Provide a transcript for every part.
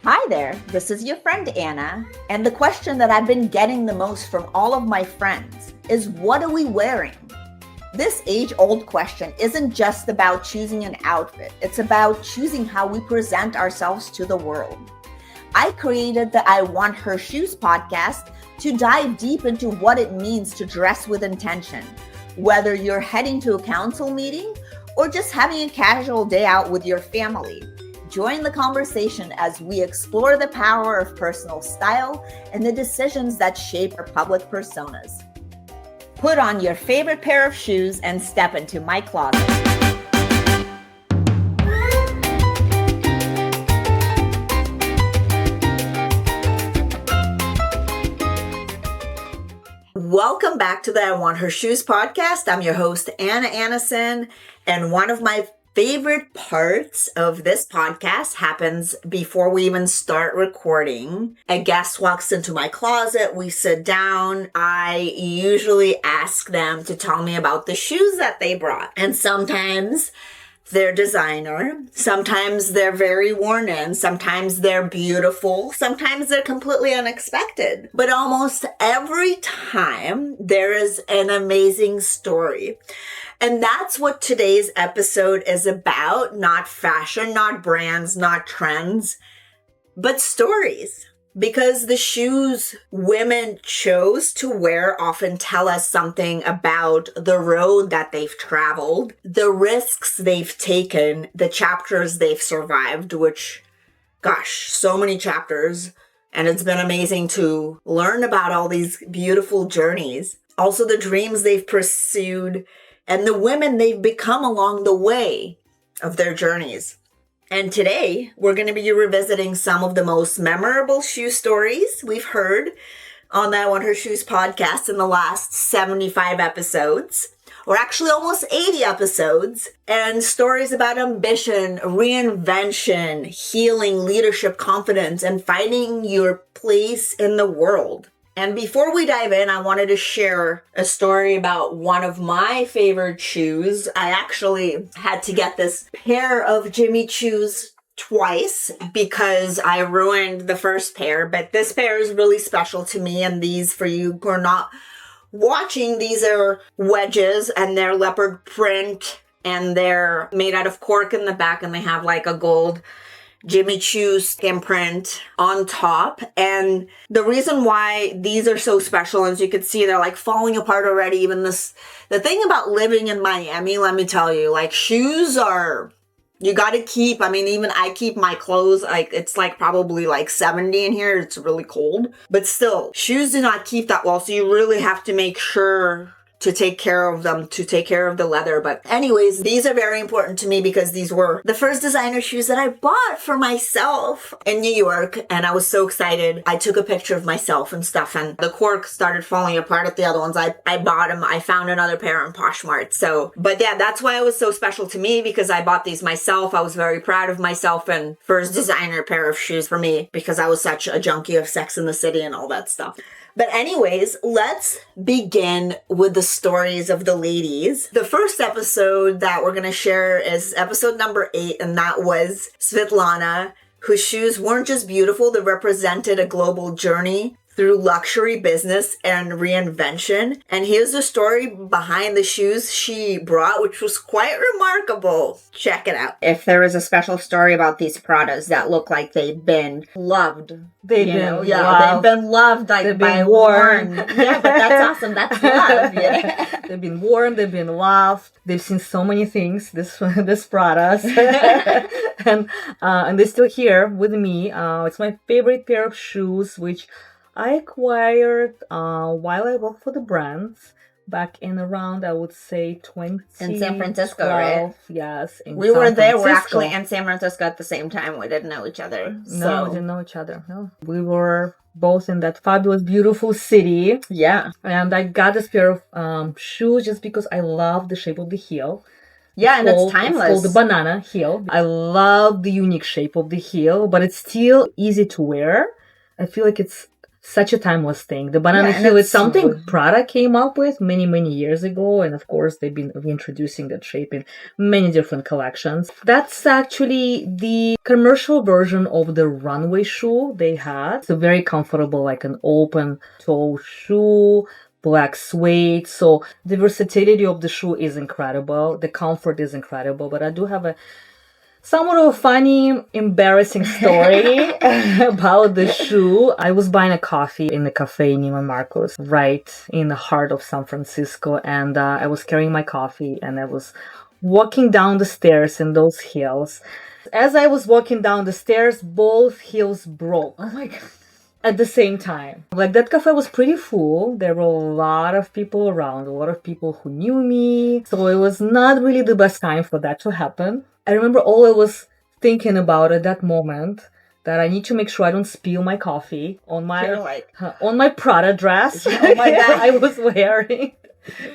Hi there, this is your friend Anna, and the question that I've been getting the most from all of my friends is, what are we wearing? This age-old question isn't just about choosing an outfit, it's about choosing how we present ourselves to the world. I created the I Want Her Shoes podcast to dive deep into what it means to dress with intention, whether you're heading to a council meeting or just having a casual day out with your family. Join the conversation as we explore the power of personal style and the decisions that shape our public personas. Put on your favorite pair of shoes and step into my closet. Welcome back to the I Want Her Shoes podcast. I'm your host, Anna Annison, and one of my favorite parts of this podcast happens before we even start recording. A guest walks into my closet, we sit down. I usually ask them to tell me about the shoes that they brought. And sometimes they're designer, sometimes they're very worn in, sometimes they're beautiful, sometimes they're completely unexpected. But almost every time there is an amazing story. And that's what today's episode is about. Not fashion, not brands, not trends, but stories. Because the shoes women chose to wear often tell us something about the road that they've traveled, the risks they've taken, the chapters they've survived, which, gosh, so many chapters. And it's been amazing to learn about all these beautiful journeys. Also the dreams they've pursued and the women they've become along the way of their journeys. And today, we're going to be revisiting some of the most memorable shoe stories we've heard on the I Want Her Shoes podcast in the last 75 episodes, or actually almost 80 episodes, and stories about ambition, reinvention, healing, leadership, confidence, and finding your place in the world. And before we dive in, I wanted to share a story about one of my favorite shoes. I actually had to get this pair of Jimmy Choos twice because I ruined the first pair, but this pair is really special to me. And these, for you who are not watching, these are wedges and they're leopard print and they're made out of cork in the back and they have like a gold Jimmy Choo's imprint on top. And the reason why these are so special, as you can see, they're like falling apart already. Even this, the thing about living in Miami, let me tell you, like shoes are, you got to keep, even I keep my clothes, like it's like probably like 70 in here. It's really cold, but still shoes do not keep that well. So you really have to make sure to take care of them, to take care of the leather. But anyways, these are very important to me because these were the first designer shoes that I bought for myself in New York. And I was so excited. I took a picture of myself and stuff and the cork started falling apart at the other ones. I bought them. I found another pair on Poshmark. So, but yeah, that's why it was so special to me because I bought these myself. I was very proud of myself and first designer pair of shoes for me because I was such a junkie of Sex and the City and all that stuff. But anyways, let's begin with the stories of the ladies. The first episode that we're going to share is episode number 8, and that was Svetlana, whose shoes weren't just beautiful, they represented a global journey through luxury business and reinvention. And here's the story behind the shoes she brought, which was quite remarkable. Check it out. If there is a special story about these Pradas that look like they've been loved. They've been loved, like by worn. Yeah, but that's awesome. That's love. Yeah. They've been worn, they've been loved. They've seen so many things, this Pradas. and they're still here with me. It's my favorite pair of shoes, which I acquired while I worked for the brands back in around, I would say, 2012. In San Francisco, right? Yes. We were there. We're actually in San Francisco at the same time. We didn't know each other. No, we didn't know each other. No. We were both in that fabulous, beautiful city. Yeah. And I got this pair of shoes just because I love the shape of the heel. Yeah, and it's timeless. It's called the banana heel. I love the unique shape of the heel, but it's still easy to wear. I feel like it's such a timeless thing. The banana heel is something Prada came up with many, many years ago. And of course, they've been reintroducing that shape in many different collections. That's actually the commercial version of the runway shoe they had. It's a very comfortable, like an open toe shoe, black suede. So the versatility of the shoe is incredible. The comfort is incredible. But I do have a somewhat of a funny, embarrassing story about the shoe. I was buying a coffee in the cafe in Neiman Marcus, right in the heart of San Francisco. And I was carrying my coffee and I was walking down the stairs in those heels. As I was walking down the stairs, both heels broke. Oh my God. At the same time. Like, that cafe was pretty full. There were a lot of people around, a lot of people who knew me. So it was not really the best time for that to happen. I remember all I was thinking about at that moment, that I need to make sure I don't spill my coffee on my Prada dress I was wearing.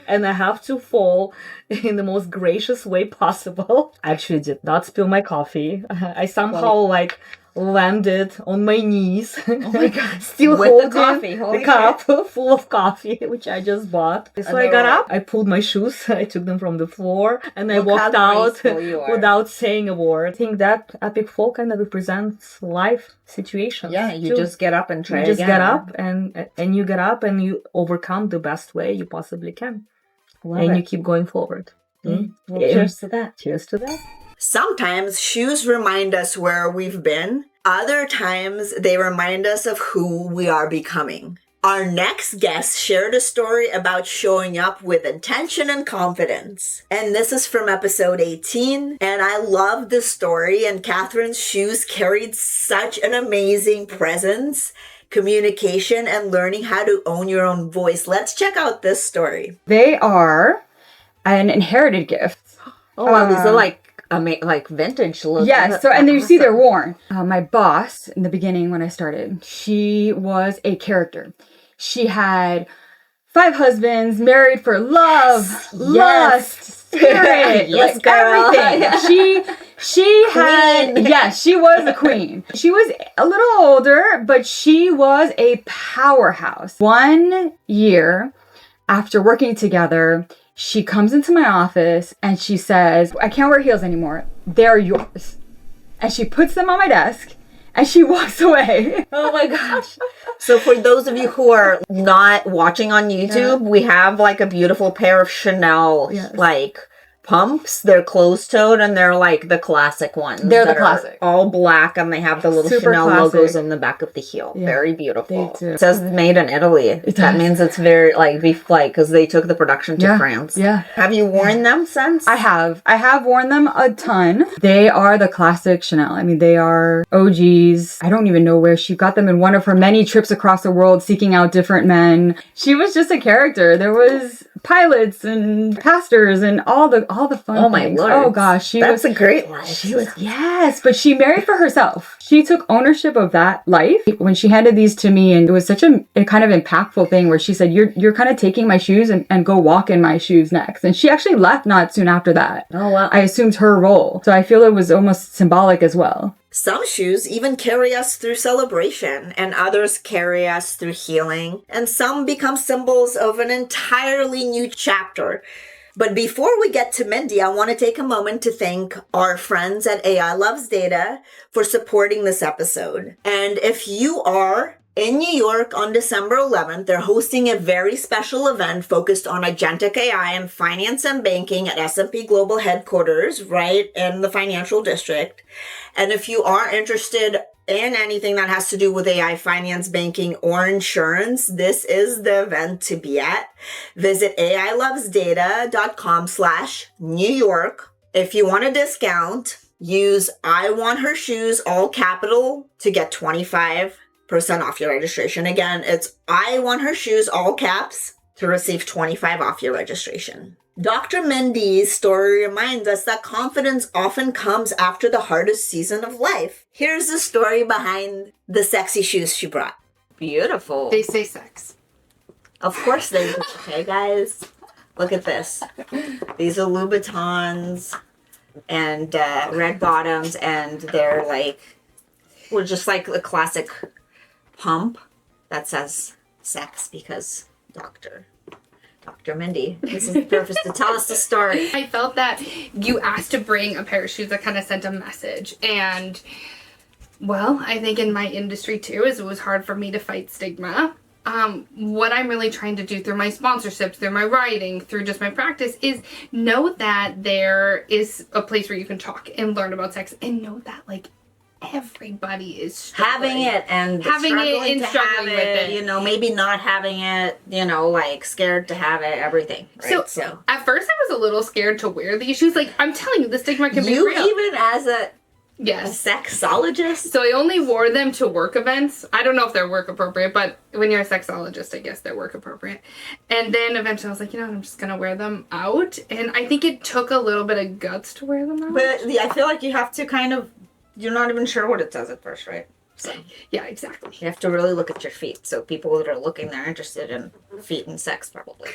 And I have to fall in the most gracious way possible. I actually did not spill my coffee. I somehow landed on my knees. Oh my God. Still with holding the coffee. the cup full of coffee, which I just bought. So I got up, I pulled my shoes, I took them from the floor, and I walked out without saying a word. I think that epic fall kind of represents life situations. Yeah, you just get up and try again. You just get up and you get up and you overcome the best way you possibly can. You keep going forward. Well, cheers to that. Cheers to that. Sometimes shoes remind us where we've been. Other times they remind us of who we are becoming. Our next guest shared a story about showing up with intention and confidence. And this is from episode 18. And I love this story. And Catherine's shoes carried such an amazing presence, communication, and learning how to own your own voice. Let's check out this story. They are an inherited gift. Oh, wow. These are like vintage look. Yes. So, and you see they're worn. My boss in the beginning when I started, she was a character. She had 5 husbands, married for love, lust, spirit, yes, girl. Everything. She had, yes, she was a queen. She was a little older, but she was a powerhouse. 1 year after working together, she comes into my office and she says, I can't wear heels anymore. They're yours. And she puts them on my desk and she walks away. Oh my gosh. So for those of you who are not watching on YouTube, we have like a beautiful pair of Chanel pumps. They're closed-toed and they're like the classic ones. They're the classic. All black and they have the little Super Chanel classic. logos in the back of the heel. Yeah, very beautiful. they do. It says made in Italy. That means it's very because they took the production to France. Yeah. Have you worn them since? I have worn them a ton. They are the classic Chanel. I mean, they are OGs. I don't even know where she got them in one of her many trips across the world seeking out different men. She was just a character. There was pilots and pastors and all the fun Oh my things. Lord. Oh gosh, That's a great life. She was, yes, but she married for herself. She took ownership of that life. When she handed these to me, and it was such a kind of impactful thing where she said, you're kind of taking my shoes and go walk in my shoes next. And she actually left not soon after that. Oh wow. I assumed her role. So I feel it was almost symbolic as well. Some shoes even carry us through celebration, and others carry us through healing, and some become symbols of an entirely new chapter. But before we get to Mindy, I want to take a moment to thank our friends at AI Loves Data for supporting this episode. And if you are in New York on December 11th, they're hosting a very special event focused on agentic AI and finance and banking at S&P Global headquarters, right in the financial district. And if you are interested in anything that has to do with AI, finance, banking, or insurance, this is the event to be at. Visit ailovesdata.com/New York. If you want a discount, use I want her shoes, all capital, to get 25% off your registration. Again, it's I want her shoes, all caps, to receive 25% off your registration. Dr. Mindy's story reminds us that confidence often comes after the hardest season of life. Here's the story behind the sexy shoes she brought. Beautiful. They say sex. Of course they do. Okay, guys? Look at this. These are Louboutins and red bottoms, and they're just like a classic pump. that says sex because Dr. Mindy, this is the purpose to tell us the story. I felt that you asked to bring a pair of shoes that kind of sent a message. And, well, I think in my industry too, is it was hard for me to fight stigma. What I'm really trying to do through my sponsorships, through my writing, through just my practice is know that there is a place where you can talk and learn about sex, and know that, like, everybody is having it and struggling with it, you know, maybe not having it, you know, like scared to have it, everything. Right? So at first I was a little scared to wear these shoes. Like, I'm telling you, the stigma can be real. You even as a yes, sexologist? So I only wore them to work events. I don't know if they're work appropriate, but when you're a sexologist, I guess they're work appropriate. And then eventually I was like, you know what, I'm just gonna wear them out. And I think it took a little bit of guts to wear them out. But I feel like you have to kind of, you're not even sure what it says at first, right? So yeah, exactly. You have to really look at your feet. So people that are looking, they're interested in feet and sex, probably.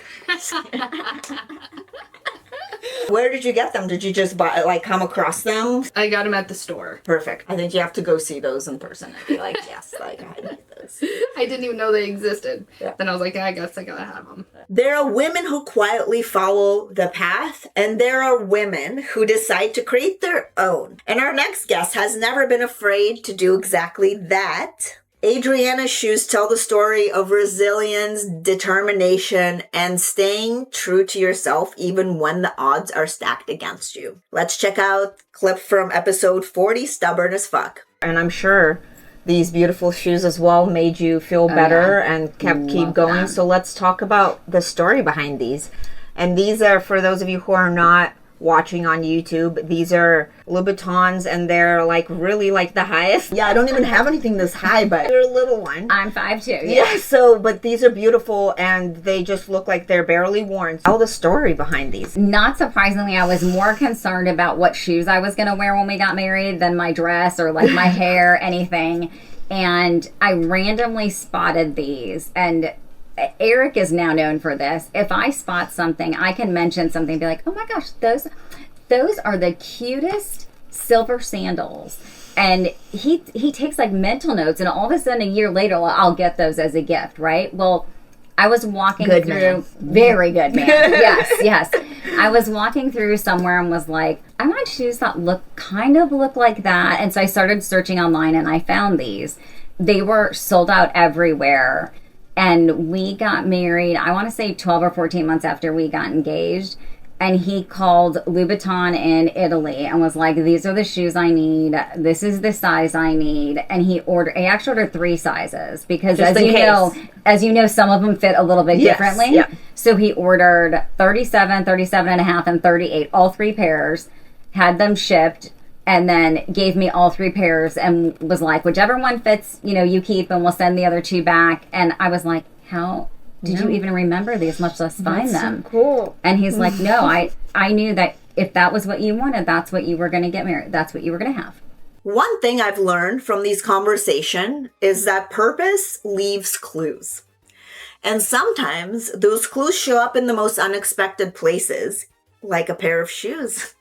Where did you get them? Did you just buy, like, come across them? I got them at the store. Perfect. I think you have to go see those in person and be like, yes, like, I need those. I didn't even know they existed. Yeah. Then I was like, I guess I gotta have them. There are women who quietly follow the path, and there are women who decide to create their own. And our next guest has never been afraid to do exactly that. Adriana's shoes tell the story of resilience, determination, and staying true to yourself even when the odds are stacked against you. Let's check out a clip from episode 40, Stubborn as Fuck. And I'm sure these beautiful shoes as well made you feel better and keep going. Them. So let's talk about the story behind these. And these are, for those of you who are not watching on YouTube, these are Louboutins, and they're like really like the highest. Yeah, I don't even have anything this high, but they're a little one. I'm 5'2". Yeah, so, but these are beautiful, and they just look like they're barely worn. Tell the story behind these. Not surprisingly, I was more concerned about what shoes I was going to wear when we got married than my dress or like my hair, anything. And I randomly spotted these, and Eric is now known for this. If I spot something, I can mention something and be like, oh my gosh, those are the cutest silver sandals. And he takes like mental notes, and all of a sudden a year later, I'll get those as a gift, right? Well, I was walking good through, man. Very good man. Yes. I was walking through somewhere and was like, I want shoes that kind of look like that. And so I started searching online, and I found these. They were sold out everywhere. And we got married, I want to say 12 or 14 months after we got engaged. And he called Louboutin in Italy and was like, these are the shoes I need. This is the size I need. And he actually ordered 3 sizes because as you know, some of them fit a little bit differently. Yeah. So he ordered 37, 37 and a half, and 38, all 3 pairs, had them shipped, and then gave me all 3 pairs and was like, whichever one fits, you keep, and we'll send the other 2 back. And I was like, how did you even remember these, much less find them? So cool. And he's like, no, I knew that if that was what you wanted, that's what you were going to get married. That's what you were going to have. One thing I've learned from these conversations is that purpose leaves clues. And sometimes those clues show up in the most unexpected places, like a pair of shoes.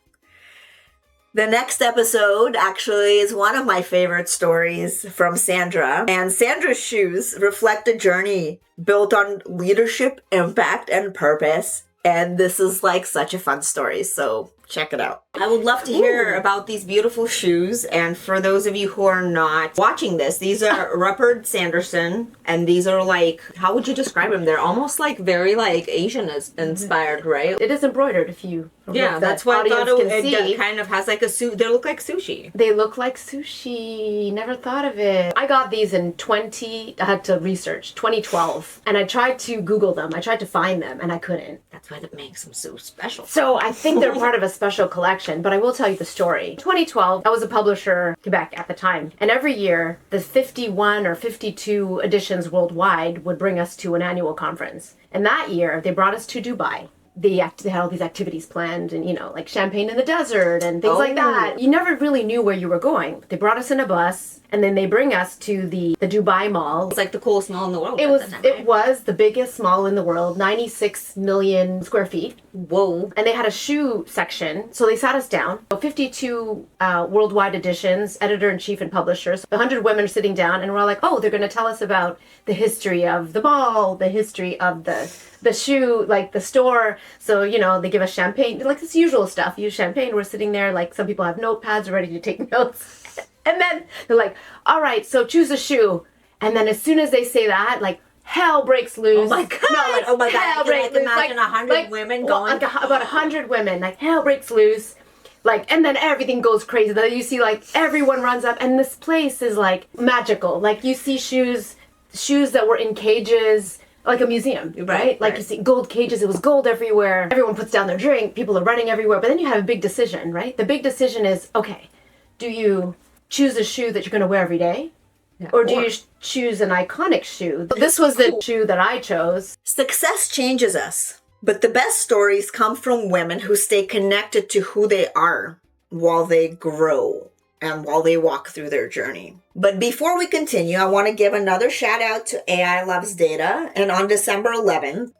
The next episode actually is one of my favorite stories from Sandra. And Sandra's shoes reflect a journey built on leadership, impact, and purpose. And this is like such a fun story. So check it out. I would love to hear about these beautiful shoes. And for those of you who are not watching this, these are Rupert Sanderson. And these are like, how would you describe them? They're almost like very like Asian inspired, right? It is embroidered if you... Yeah, that's why I thought it kind of has like they look like sushi. They look like sushi. Never thought of it. I got these in I had to research, 2012. And I tried to Google them. I tried to find them, and I couldn't. That's why that makes them so special. So I think they're part of a special collection, but I will tell you the story. 2012, I was a publisher, Quebec at the time. And every year, the 51 or 52 editions worldwide would bring us to an annual conference. And that year, they brought us to Dubai. they had all these activities planned and, like champagne in the desert and things like that. You never really knew where you were going. They brought us in a bus and then they bring us to the Dubai Mall. It's like the coolest mall in the world. It was the biggest mall in the world, 96 million square feet. Whoa. And they had a shoe section. So they sat us down. 52 worldwide editions, editor-in-chief and publishers. 100 women are sitting down and we're all like, oh, they're going to tell us about the history of the mall, the history of the shoe, like the store. So, they give us champagne, like this usual stuff. Use champagne. We're sitting there, like some people have notepads ready to take notes. And then they're like, all right, so choose a shoe. And then as soon as they say that, like, hell breaks loose. Oh my God. No, like, Hell breaks loose. Imagine 100 women going. About 100 women, like, hell breaks loose. Like, and then everything goes crazy. Then you see, like, everyone runs up. And this place is, like, magical. Like, you see shoes that were in cages, like a museum, right? Like, you see gold cages. It was gold everywhere. Everyone puts down their drink. People are running everywhere. But then you have a big decision, right? The big decision is, okay, do you choose a shoe that you're going to wear every day? Yeah. Or do you choose an iconic shoe? This was the shoe that I chose. Success changes us, but the best stories come from women who stay connected to who they are while they grow and while they walk through their journey. But before we continue, I want to give another shout out to AI Loves Data. And on December 11th,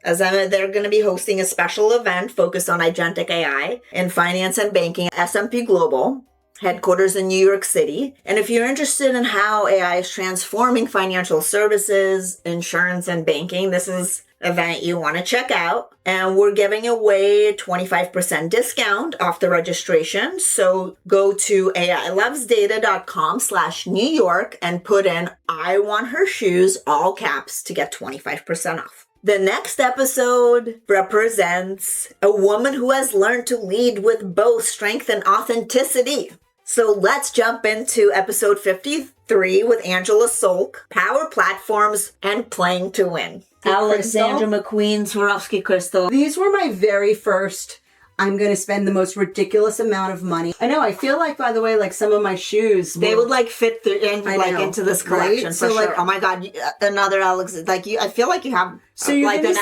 they're going to be hosting a special event focused on agentic AI in finance and banking at S&P Global, headquarters in New York City. And if you're interested in how AI is transforming financial services, insurance, and banking, this is an event you want to check out. And we're giving away a 25% discount off the registration. So go to ailovesdata.com/New York and put in I want her shoes, all caps, to get 25% off. The next episode represents a woman who has learned to lead with both strength and authenticity. So let's jump into episode 53 with Angela Solk, Power Platforms and Playing to Win. Alexandra McQueen, Swarovski crystal. These were my very first, I'm going to spend the most ridiculous amount of money. I know, I feel like, by the way, like some of my shoes, they would like fit into this collection, right? For sure. Oh my God, another I feel like you have like an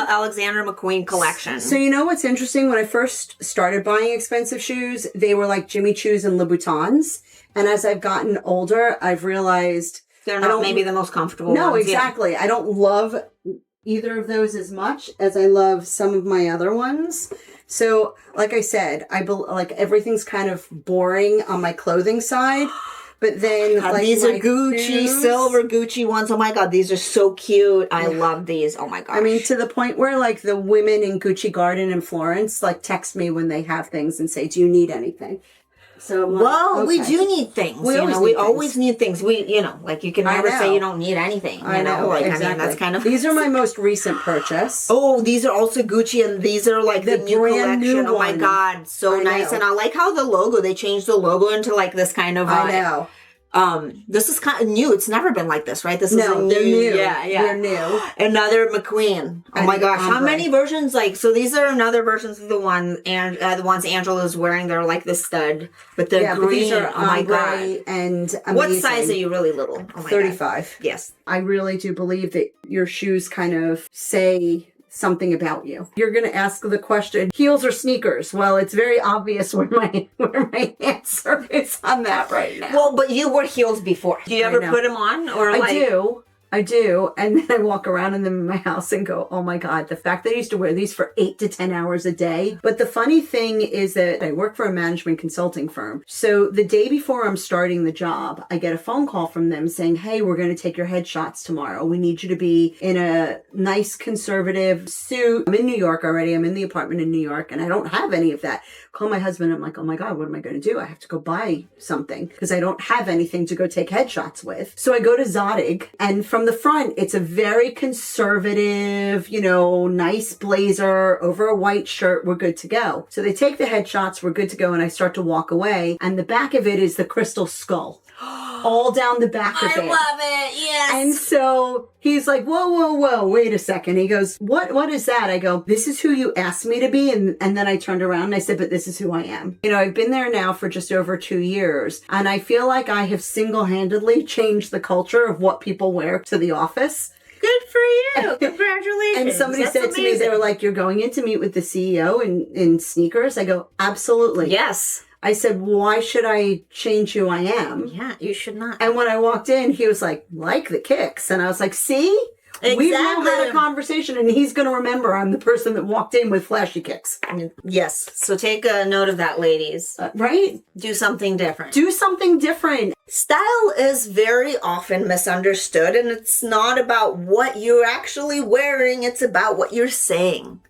Alexandra McQueen collection. So you know what's interesting? When I first started buying expensive shoes, they were like Jimmy Choos and Louboutins. And as I've gotten older, I've realized they're not maybe the most comfortable ones. No, exactly. Yeah. I don't love either of those as much as I love some of my other ones. So, like I said, like everything's kind of boring on my clothing side. But then, God, these are Gucci, silver Gucci ones. Oh my God, these are so cute. I love these. Oh my gosh. I mean, to the point where like the women in Gucci Garden in Florence like text me when they have things and say, "Do you need anything?" So, we do need things. We always need things. Like you can never say you don't need anything. I know. Exactly. I mean, that's kind of. These are my most recent purchase. Oh, these are also Gucci, and these are like the new collection. Oh my God, so nice! And I like how they changed the logo into like this kind of. I know. This is kind of new. It's never been like this, right? They're new. Yeah. They're new. Another McQueen. Oh my gosh. How many versions? So these are another versions of the ones Angela's wearing. They're like the stud, but they're green. But these are oh my God. And amazing. What size are you really little? Oh my 35. God. Yes. I really do believe that your shoes kind of say something about you. You're going to ask the question, heels or sneakers? Well, it's very obvious where my answer is on that right now. Well, but you wore heels before. Do you ever put them on? Or I do. And then I walk around in them in my house and go, oh my God, the fact that I used to wear these for 8 to 10 hours a day. But the funny thing is that I work for a management consulting firm. So the day before I'm starting the job, I get a phone call from them saying, hey, we're going to take your headshots tomorrow. We need you to be in a nice conservative suit. I'm in New York already. I'm in the apartment in New York and I don't have any of that. Call my husband. I'm like, oh my God, what am I going to do? I have to go buy something because I don't have anything to go take headshots with. So I go to Zadig, and from the front, it's a very conservative, nice blazer over a white shirt. We're good to go. So they take the headshots. We're good to go. And I start to walk away. And the back of it is the crystal skull. All down the back of it. I love it. Yes. And so he's like, whoa, wait a second. He goes, what is that? I go, this is who you asked me to be. And then I turned around and I said, but this is who I am. I've been there now for just over 2 years. And I feel like I have single-handedly changed the culture of what people wear to the office. Good for you. Congratulations. And somebody That's said to me, they were like, you're going in to meet with the CEO in sneakers? I go, absolutely. Yes. I said, why should I change who I am? Yeah, you should not. And when I walked in, he was like the kicks. And I was like, see? Exactly. We've now had a conversation, and he's going to remember I'm the person that walked in with flashy kicks. Yes. So take a note of that, ladies. Right? Do something different. Do something different. Style is very often misunderstood, and it's not about what you're actually wearing. It's about what you're saying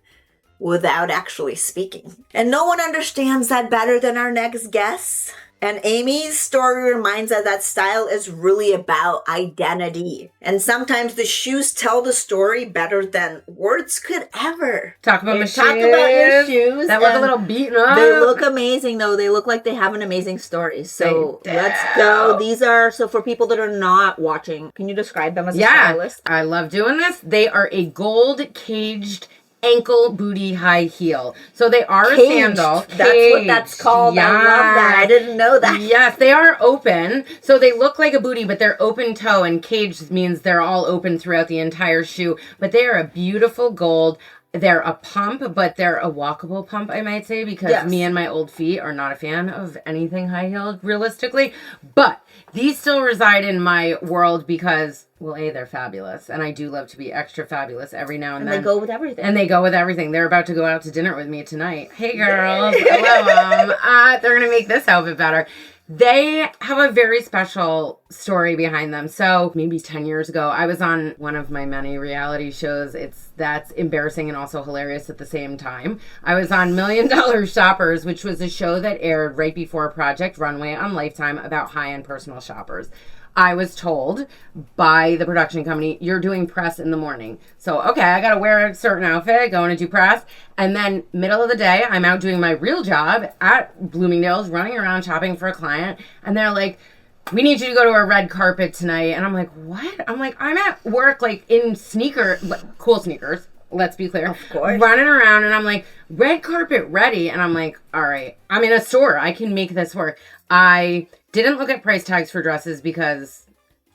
without actually speaking. And no one understands that better than our next guest. And Amy's story reminds us that style is really about identity. And sometimes the shoes tell the story better than words could ever. Talk about your shoes. That look a little beaten up. They look amazing, though. They look like they have an amazing story. So let's go. These are, so for people that are not watching, can you describe them as a stylist? I love doing this. They are a gold caged ankle booty high heel. So they are a sandal. That's what that's called. Yeah. I love that. I didn't know that. Yes, they are open. So they look like a booty, but they're open toe, and caged means they're all open throughout the entire shoe. But they are a beautiful gold. They're a pump, but they're a walkable pump, I might say, because me and my old feet are not a fan of anything high-heeled, realistically. But these still reside in my world because, well, A, they're fabulous. And I do love to be extra fabulous every now and then. And they go with everything. And they go with everything. They're about to go out to dinner with me tonight. Hey, girls. Hello, they're going to make this outfit better. They have a very special story behind them. So maybe 10 years ago, I was on one of my many reality shows. That's embarrassing and also hilarious at the same time. I was on $1 Million Shoppers, which was a show that aired right before Project Runway on Lifetime about high-end personal shoppers. I was told by the production company, you're doing press in the morning. So, okay, I got to wear a certain outfit, going to do press. And then middle of the day, I'm out doing my real job at Bloomingdale's, running around shopping for a client. And they're like, we need you to go to a red carpet tonight. And I'm like, what? I'm like, I'm at work, like in cool sneakers. Let's be clear. Of course. Running around, and I'm like, red carpet ready. And I'm like, all right, I'm in a store. I can make this work. I didn't look at price tags for dresses because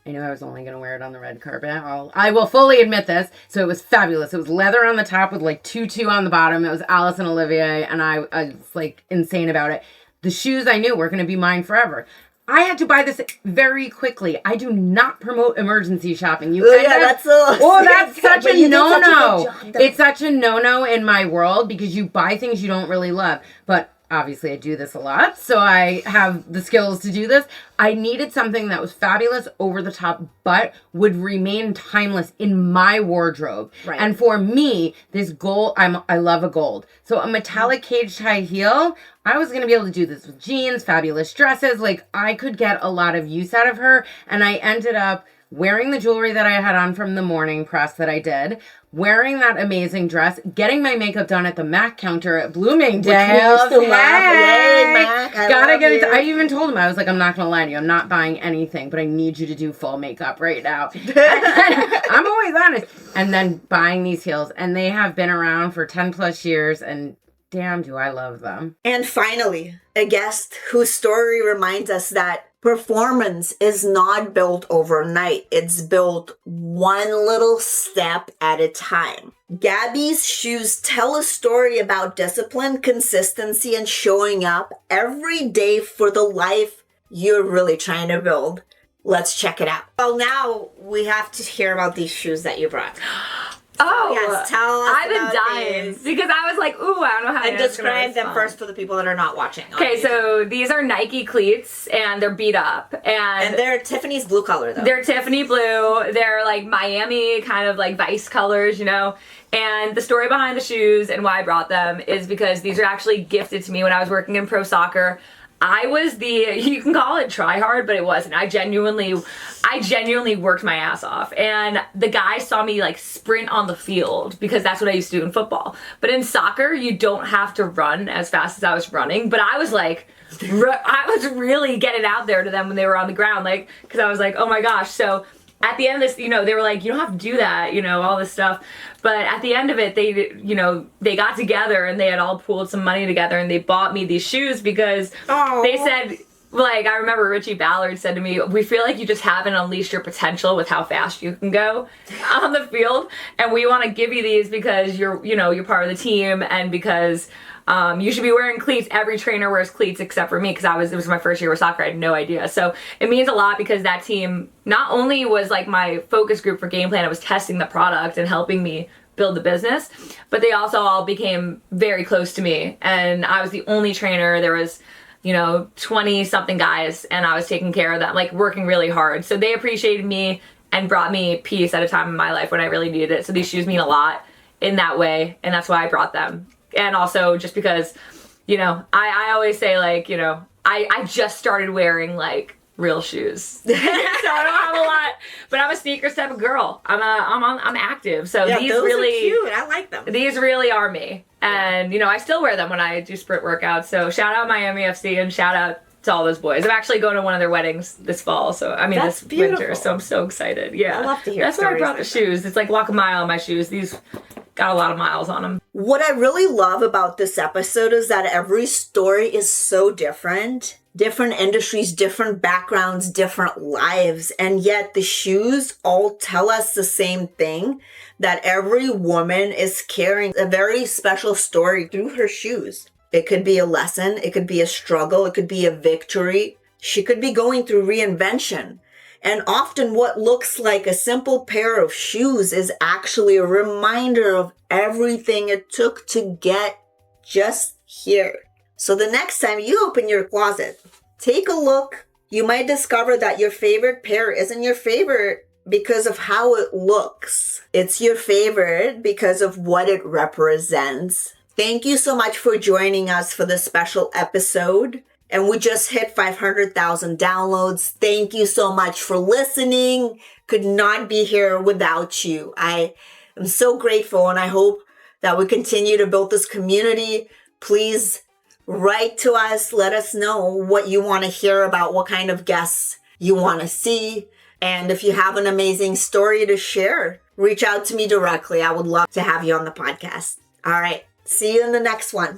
I knew I was only going to wear it on the red carpet. I will fully admit this. So it was fabulous. It was leather on the top with like tutu on the bottom. It was Alice and Olivia, and I was like insane about it. The shoes I knew were going to be mine forever. I had to buy this very quickly. I do not promote emergency shopping. That's such a no-no. It's such a no-no in my world because you buy things you don't really love. But obviously I do this a lot, so I have the skills to do this. I needed something that was fabulous, over the top, but would remain timeless in my wardrobe. Right. And for me, this gold, I love a gold. So a metallic caged high heel, I was going to be able to do this with jeans, fabulous dresses. Like, I could get a lot of use out of her. And I ended up wearing the jewelry that I had on from the morning press that I did, wearing that amazing dress, getting my makeup done at the MAC counter at Bloomingdale's. Gotta get it. I even told him, I was like, I'm not gonna lie to you, I'm not buying anything, but I need you to do full makeup right now. I'm always honest. And then buying these heels, and they have been around for 10 plus years, and damn, do I love them. And finally, a guest whose story reminds us that performance is not built overnight. It's built one little step at a time. Gabby's shoes tell a story about discipline, consistency, and showing up every day for the life you're really trying to build. Let's check it out. Well, now we have to hear about these shoes that you brought. Oh, yes, tell us. I've been dying because I was like, ooh, I don't know how to describe them first for the people that are not watching. Okay, so these are Nike cleats, and they're beat up, and they're Tiffany's blue color though. They're Tiffany blue. They're like Miami kind of like Vice colors, you know. And the story behind the shoes and why I brought them is because these are actually gifted to me when I was working in pro soccer. I was you can call it try hard, but it wasn't. I genuinely worked my ass off. And the guys saw me like sprint on the field because that's what I used to do in football. But in soccer, you don't have to run as fast as I was running. But I was like, I was really getting out there to them when they were on the ground, like, because I was like, oh my gosh. So at the end of this, you know, they were like, you don't have to do that, you know, all this stuff. But at the end of it, they got together and they had all pooled some money together and they bought me these shoes because they said, Like, I remember Richie Ballard said to me, we feel like you just haven't unleashed your potential with how fast you can go on the field. And we want to give you these because you're part of the team, and because you should be wearing cleats. Every trainer wears cleats except for me, because it was my first year with soccer. I had no idea. So it means a lot, because that team not only was like my focus group for game plan, it was testing the product and helping me build the business, but they also all became very close to me. And I was the only trainer. There was 20 something guys, and I was taking care of them, like working really hard. So they appreciated me and brought me peace at a time in my life when I really needed it. So these shoes mean a lot in that way, and that's why I brought them. And also just because, I always say, like, I just started wearing like real shoes. So I don't have a lot, but I'm a sneakers type of girl. I'm active. So these those really are cute. I like them. These really are me. And I still wear them when I do sprint workouts. So shout out Miami FC and shout out to all those boys. I'm actually going to one of their weddings this fall. So That's this beautiful. winter. So I'm so excited. Yeah. I love to hear That's why I brought the stories shoes. It's like walk a mile in my shoes. These got a lot of miles on them. What I really love about this episode is that every story is so different. Different industries, different backgrounds, different lives. And yet the shoes all tell us the same thing, that every woman is carrying a very special story through her shoes. It could be a lesson. It could be a struggle. It could be a victory. She could be going through reinvention. And often what looks like a simple pair of shoes is actually a reminder of everything it took to get just here. So the next time you open your closet, take a look. You might discover that your favorite pair isn't your favorite because of how it looks. It's your favorite because of what it represents. Thank you so much for joining us for this special episode. And we just hit 500,000 downloads. Thank you so much for listening. Could not be here without you. I am so grateful, and I hope that we continue to build this community. Please write to us. Let us know what you want to hear about, what kind of guests you want to see. And if you have an amazing story to share, reach out to me directly. I would love to have you on the podcast. All right. See you in the next one.